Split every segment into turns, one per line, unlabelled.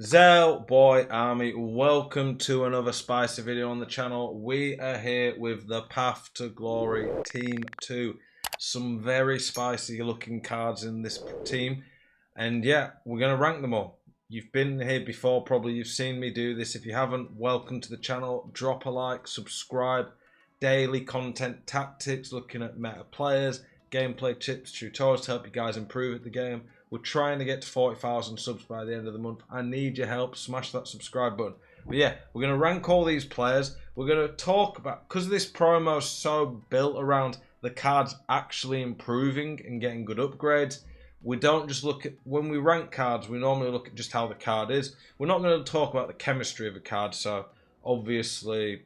Zel Boy Army, welcome to another spicy video on the channel. We are here with the Path to Glory Team 2. Some very spicy looking cards in this team. And yeah, we're going to rank them all. You've been here before, probably you've seen me do this. If you haven't, welcome to the channel. Drop a like, subscribe. Daily content, tactics, looking at meta players, gameplay tips, tutorials to help you guys improve at the game. We're trying to get to 40,000 subs by the end of the month. I need your help. Smash that subscribe button. But yeah, we're going to rank all these players. We're going to talk about, because this promo is so built around the cards actually improving and getting good upgrades, we don't just look at, when we rank cards, we normally look at just how the card is. We're not going to talk about the chemistry of a card. So obviously,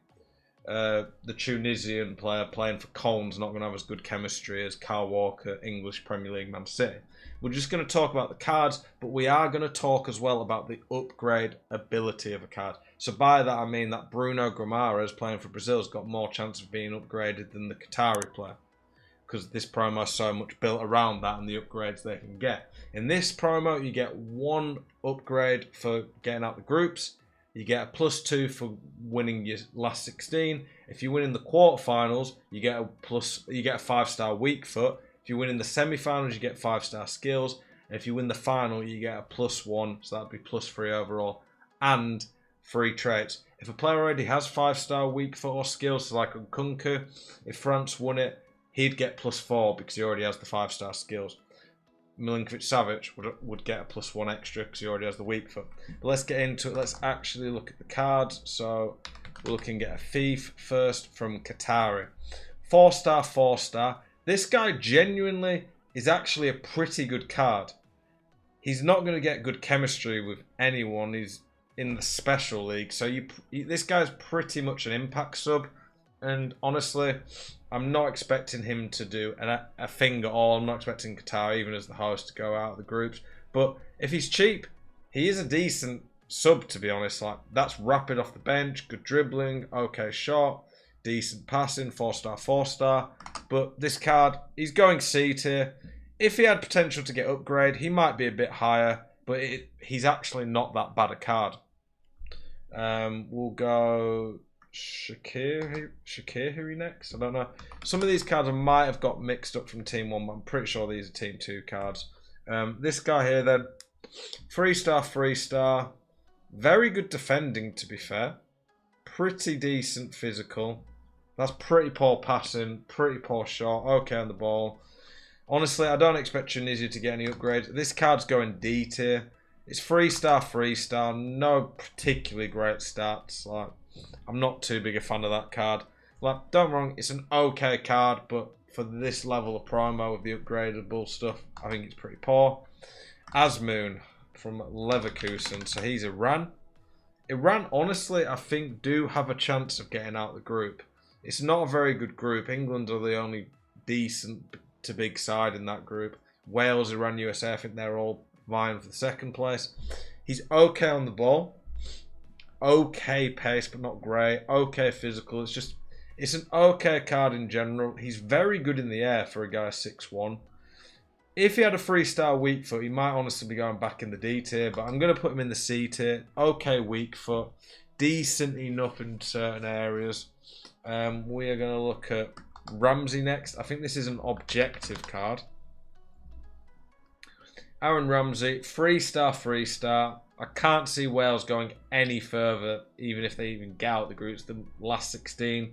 the Tunisian player playing for Coln's not going to have as good chemistry as Kyle Walker, English Premier League Man City. We're just going to talk about the cards, but we are going to talk as well about the upgrade ability of a card. So by that I mean that Bruno Guimaraes playing for Brazil has got more chance of being upgraded than the Qatari player, because this promo is so much built around that and the upgrades they can get. In this promo, you get one upgrade for getting out the groups. You get a +2 for winning your last 16. If you win in the quarterfinals, you get a 5-star weak foot. If you win in the semi-finals, you get 5-star skills. And if you win the final, you get a +1, so that'd be +3 overall, and free traits. If a player already has 5-star weak foot or skills, so like Nkunku, if France won it, he'd get +4 because he already has the 5-star skills. Milinkovic-Savic would get a +1 extra because he already has the weak foot. But let's get into it. Let's actually look at the cards. So we're looking at a Thief first from Qatari. 4-star, 4-star. This guy genuinely is actually a pretty good card. He's not going to get good chemistry with anyone. He's in the special league. So this guy's pretty much an impact sub. And honestly, I'm not expecting him to do a thing at all. I'm not expecting Qatar, even as the host, to go out of the groups. But if he's cheap, he is a decent sub, to be honest. Like, that's rapid off the bench, good dribbling, okay shot, decent passing, 4-star, 4-star. But this card, he's going C tier. If he had potential to get upgrade, he might be a bit higher, but he's actually not that bad a card. We'll go Shaqiri next. I don't know. Some of these cards I might have got mixed up from Team 1, but I'm pretty sure these are Team 2 cards. This guy here then, 3-star, 3-star. Very good defending, to be fair. Pretty decent physical. That's pretty poor passing, pretty poor shot. Okay on the ball. Honestly, I don't expect Tunisia to get any upgrades. This card's going D tier. It's 3-star, 3-star. No particularly great stats. Like, I'm not too big a fan of that card. Like, don't get me wrong, it's an okay card, but for this level of promo with the upgradable stuff, I think it's pretty poor. Azmoun from Leverkusen, so he's Iran. Iran, honestly, I think do have a chance of getting out of the group. It's not a very good group. England are the only decent to big side in that group. Wales, Iran, USA, I think they're all vying for the second place. He's okay on the ball. Okay pace, but not great. Okay physical. It's an okay card in general. He's very good in the air for a guy 6'1". If he had a 3-star weak foot, he might honestly be going back in the D tier, but I'm going to put him in the C tier. Okay weak foot. Decent enough in certain areas. We are going to look at Ramsey next. I think this is an objective card. Aaron Ramsey, 3-star, 3-star. I can't see Wales going any further, even if they even get out the groups, the last 16.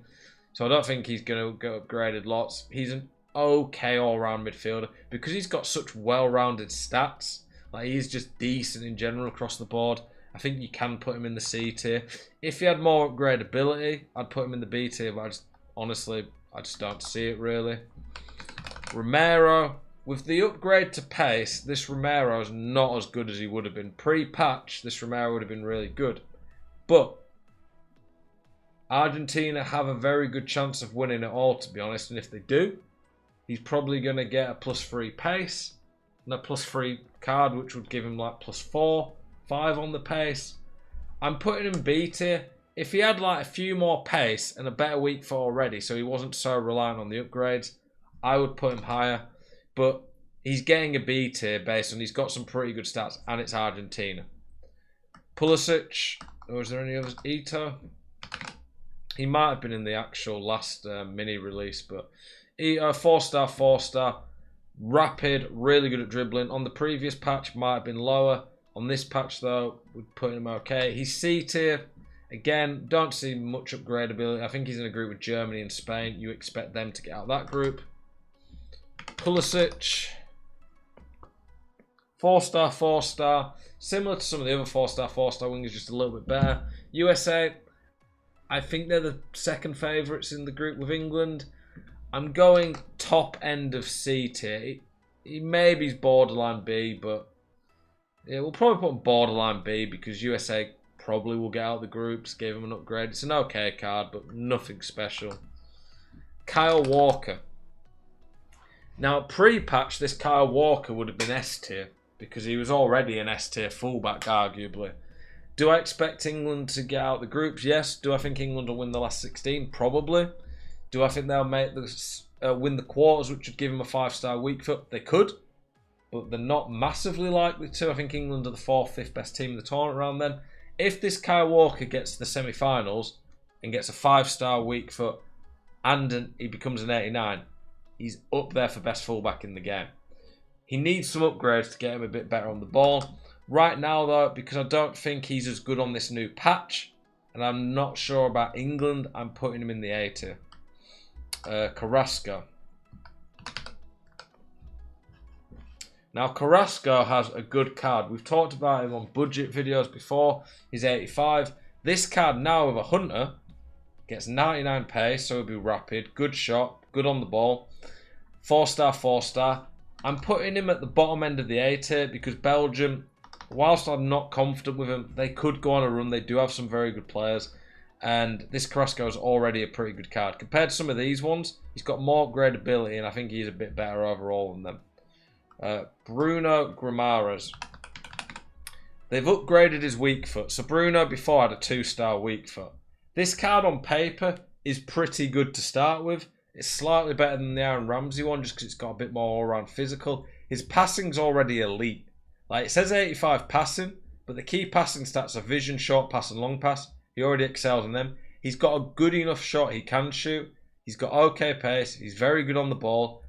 So I don't think he's going to get upgraded lots. He's an okay all-round midfielder because he's got such well-rounded stats. Like, he's just decent in general across the board. I think you can put him in the C tier. If he had more upgradability, I'd put him in the B tier, but honestly, I just don't see it really. Romero. With the upgrade to pace, this Romero is not as good as he would have been. Pre-patch, this Romero would have been really good. But Argentina have a very good chance of winning it all, to be honest. And if they do, he's probably going to get a +3 pace and a +3 card, which would give him like +4, 5 on the pace. I'm putting him B tier. If he had like a few more pace and a better weak foot already, so he wasn't so reliant on the upgrades, I would put him higher. But he's getting a B tier based on he's got some pretty good stats, and it's Argentina. Pulisic, or is there any others? Ito. He might have been in the actual last mini release, but Ito, 4-star, 4-star. Rapid, really good at dribbling. On the previous patch, might have been lower. On this patch, though, we're putting him okay. He's C tier. Again, don't see much upgradability. I think he's in a group with Germany and Spain. You expect them to get out of that group. Pulisic, 4-star, 4-star. Similar to some of the other 4-star, 4-star wingers, just a little bit better. USA, I think they're the second favourites in the group with England. I'm going top end of C tier. He maybe is borderline B, but yeah, we'll probably put him borderline B because USA probably will get out of the groups. Gave him an upgrade. It's an okay card, but nothing special. Kyle Walker. Now, pre-patch, this Kyle Walker would have been S tier because he was already an S tier fullback, arguably. Do I expect England to get out of the groups? Yes. Do I think England will win the last 16? Probably. Do I think they'll make this, win the quarters, which would give them a 5-star weak foot? They could, but they're not massively likely to. I think England are the 4th, 5th best team in the tournament around then. If this Kyle Walker gets to the semi-finals and gets a 5-star weak foot and he becomes an 89, he's up there for best fullback in the game. He needs some upgrades to get him a bit better on the ball. Right now, though, because I don't think he's as good on this new patch, and I'm not sure about England, I'm putting him in the A tier. Carrasco. Now, Carrasco has a good card. We've talked about him on budget videos before. He's 85. This card now with a Hunter gets 99 pace, so he'll be rapid. Good shot, good on the ball. 4-star, 4-star. I'm putting him at the bottom end of the A tier because Belgium, whilst I'm not confident with him, they could go on a run. They do have some very good players. And this Carrasco is already a pretty good card. Compared to some of these ones, he's got more upgradability, and I think he's a bit better overall than them. Bruno Guimaraes. They've upgraded his weak foot. So Bruno before had a 2-star weak foot. This card on paper is pretty good to start with. It's slightly better than the Aaron Ramsey one just because it's got a bit more all-round physical. His passing's already elite. Like, it says 85 passing, but the key passing stats are vision, short pass and long pass. He already excels in them. He's got a good enough shot he can shoot. He's got okay pace. He's very good on the ball.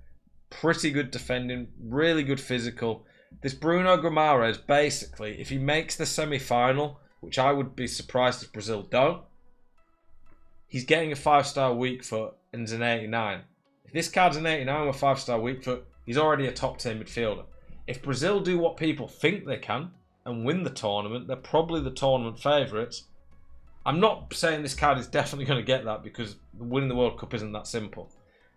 Pretty good defending, really good physical. This Bruno Guimaraes, basically, if he makes the semi-final, which I would be surprised if Brazil don't, he's getting a 5-star weak foot and is an 89. If this card's an 89 with a 5-star weak foot, he's already a top-tier midfielder. If Brazil do what people think they can and win the tournament, they're probably the tournament favourites. I'm not saying this card is definitely going to get that because winning the World Cup isn't that simple.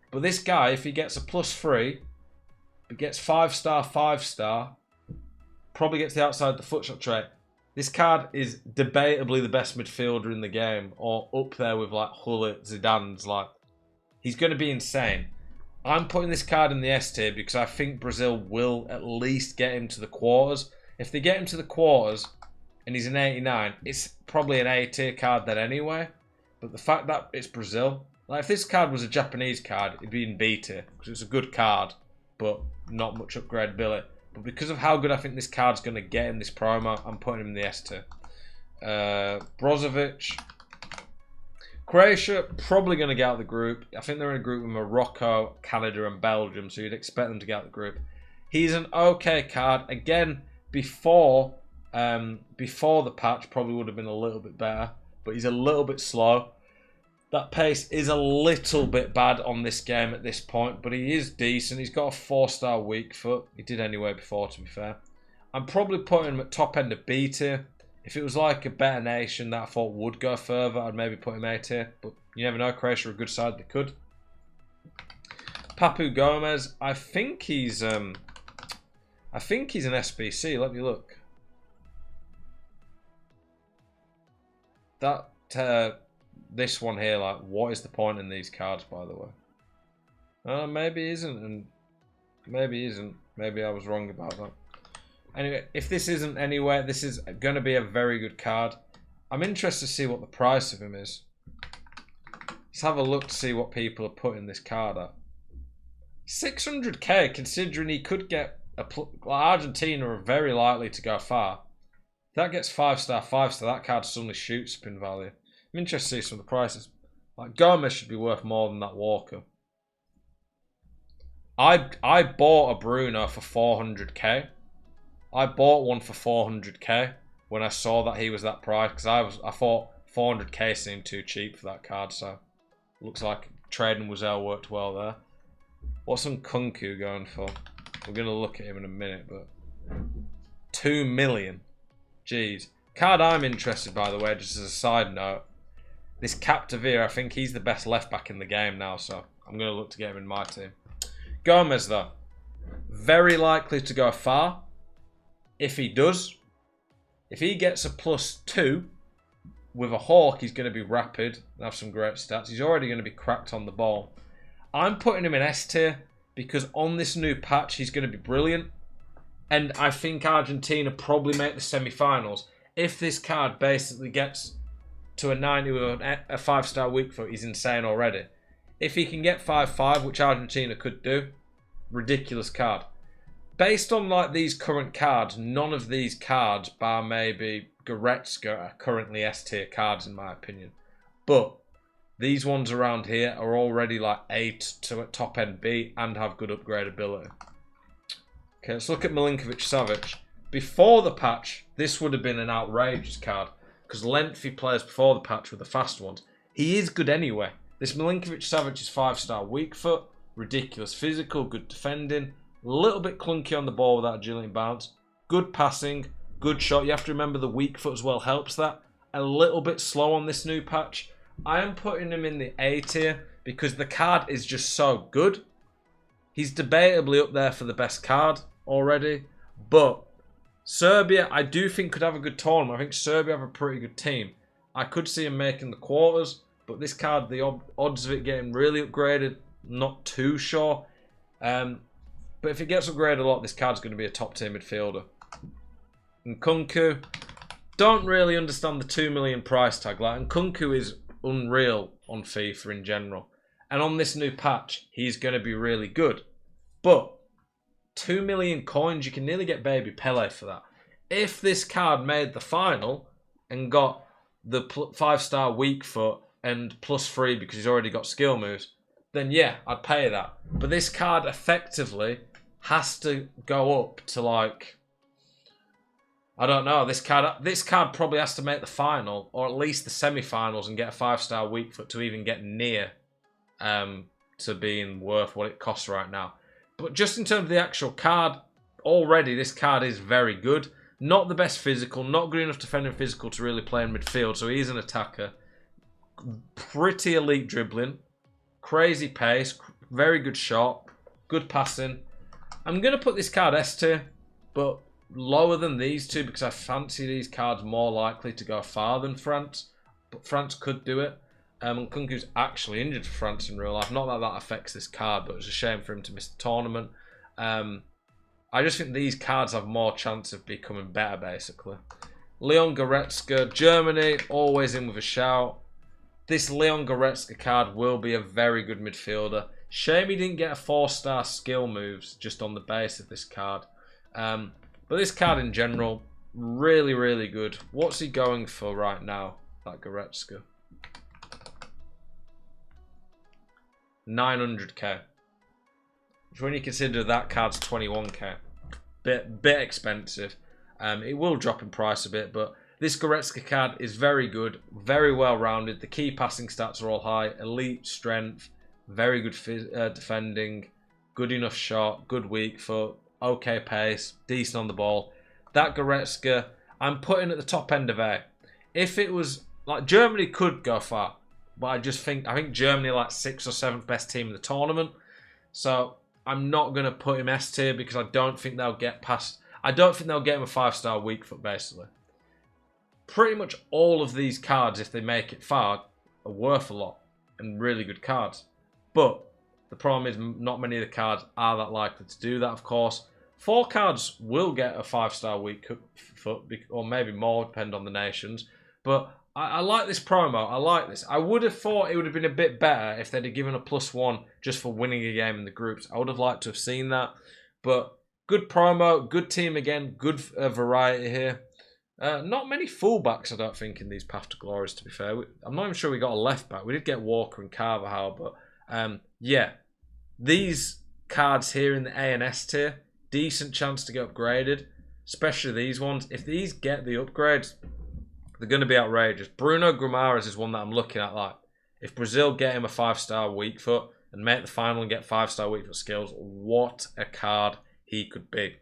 But this guy, if he gets a +3, he gets 5-star, 5-star, probably gets the outside the footshot trait. This card is debatably the best midfielder in the game, or up there with like Hullet, Zidane's. Like, he's going to be insane. I'm putting this card in the S tier because I think Brazil will at least get him to the quarters. If they get him to the quarters and he's an 89, it's probably an A tier card then anyway. But the fact that it's Brazil, like if this card was a Japanese card, it'd be in B tier because it's a good card, but not much upgradability. But because of how good I think this card's going to get in this promo, I'm putting him in the S tier. Brozovic. Croatia, probably going to get out of the group. I think they're in a group with Morocco, Canada and Belgium, so you'd expect them to get out of the group. He's an okay card. Again, before the patch, probably would have been a little bit better, but he's a little bit slow. That pace is a little bit bad on this game at this point, but he is decent. He's got a 4-star weak foot. He did anyway before, to be fair. I'm probably putting him at top end of B tier. If it was like a better nation that I thought would go further, I'd maybe put him A tier. But you never know, Croatia are a good side, they could. Papu Gomez, I think he's an SBC. Let me look. This one here, like, what is the point in these cards, by the way? Maybe he isn't, and maybe he isn't. Maybe I was wrong about that. Anyway, if this isn't anywhere, this is going to be a very good card. I'm interested to see what the price of him is. Let's have a look to see what people are putting this card at. 600k, considering he could get Argentina are very likely to go far. That gets 5-star, 5-star. That card suddenly shoots up in value. I'm interested to see some of the prices. Like Gomez should be worth more than that Walker. I bought a Bruno for 400k. I bought one for 400k when I saw that he was that price because I thought 400k seemed too cheap for that card. So looks like trading Wazelle worked well there. What's Nkunku going for? We're gonna look at him in a minute, but 2 million. Jeez. Card I'm interested, by the way, just as a side note. This Capdevere, I think he's the best left back in the game now, so I'm going to look to get him in my team. Gomez, though. Very likely to go far. If he does, if he gets a +2 with a Hawk, he's going to be rapid and have some great stats. He's already going to be cracked on the ball. I'm putting him in S tier because on this new patch, he's going to be brilliant. And I think Argentina probably make the semi-finals. If this card basically gets to a 90 with a 5-star weak foot, he's insane already. If he can get 5-5, which Argentina could do, ridiculous card. Based on like these current cards, none of these cards, bar maybe Goretzka, are currently S tier cards in my opinion. But these ones around here are already like A to top end B and have good upgradability. Okay, let's look at Milinkovic-Savic. Before the patch, this would have been an outrageous card because lengthy players before the patch were the fast ones. He is good anyway. This Milinkovic-Savic is 5-star weak foot, ridiculous physical, good defending, a little bit clunky on the ball without agility and bounce, good passing, good shot. You have to remember the weak foot as well helps that. A little bit slow on this new patch. I am putting him in the A tier because the card is just so good. He's debatably up there for the best card already, but Serbia, I do think could have a good tournament. I think Serbia have a pretty good team. I could see him making the quarters, but this card, the odds of it getting really upgraded, not too sure. But if it gets upgraded a lot, this card's going to be a top tier midfielder. Nkunku, don't really understand the 2 million price tag. Like Nkunku is unreal on FIFA in general, and on this new patch, he's going to be really good. But 2 million coins, you can nearly get Baby Pele for that. If this card made the final and got the 5-star weak foot and +3 because he's already got skill moves, then yeah, I'd pay that. But this card effectively has to go up to like, I don't know, this card probably has to make the final or at least the semi-finals and get a 5-star weak foot to even get near to being worth what it costs right now. But just in terms of the actual card, already this card is very good. Not the best physical, not good enough defending physical to really play in midfield, so he's an attacker. Pretty elite dribbling, crazy pace, very good shot, good passing. I'm going to put this card S tier, but lower than these two because I fancy these cards more likely to go far than France. But France could do it. Nkunku's actually injured for France in real life. Not that that affects this card, but it's a shame for him to miss the tournament. I just think these cards have more chance of becoming better, basically. Leon Goretzka, Germany, always in with a shout. This Leon Goretzka card will be a very good midfielder. Shame he didn't get a 4-star skill moves just on the base of this card. But this card in general, really, really good. What's he going for right now, that Goretzka? 900k. Which when you consider that card's 21k. Bit expensive. It will drop in price a bit, but this Goretzka card is very good, very well rounded. The key passing stats are all high, elite strength, very good defending, good enough shot, good weak foot, okay pace, decent on the ball. That Goretzka, I'm putting at the top end of A. If it was like Germany could go far, but I think Germany are like 6th or 7th best team in the tournament. So I'm not going to put him S tier because I don't think they'll get past. I don't think they'll get him a 5-star weak foot basically. Pretty much all of these cards, if they make it far, are worth a lot and really good cards. But the problem is not many of the cards are that likely to do that, of course. 4 cards will get a 5-star weak foot, or maybe more, depending on the nations. But I like this promo. I like this. I would have thought it would have been a bit better if they'd have given a +1 just for winning a game in the groups. I would have liked to have seen that. But good promo, good team again, good variety here. Not many fullbacks, I don't think, in these Path to Glories, to be fair. I'm not even sure we got a left back. We did get Walker and Carvajal, but yeah. These cards here in the A and S tier, decent chance to get upgraded, especially these ones. If these get the upgrades, they're going to be outrageous. Bruno Guimaraes is one that I'm looking at. Like, if Brazil get him a 5-star weak foot and make the final and get 5-star weak foot skills, what a card he could be.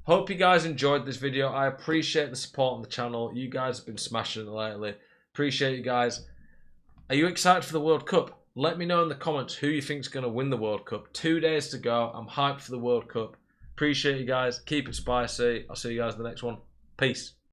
Hope you guys enjoyed this video. I appreciate the support on the channel. You guys have been smashing it lately. Appreciate you guys. Are you excited for the World Cup? Let me know in the comments who you think is going to win the World Cup. 2 days to go. I'm hyped for the World Cup. Appreciate you guys. Keep it spicy. I'll see you guys in the next one. Peace.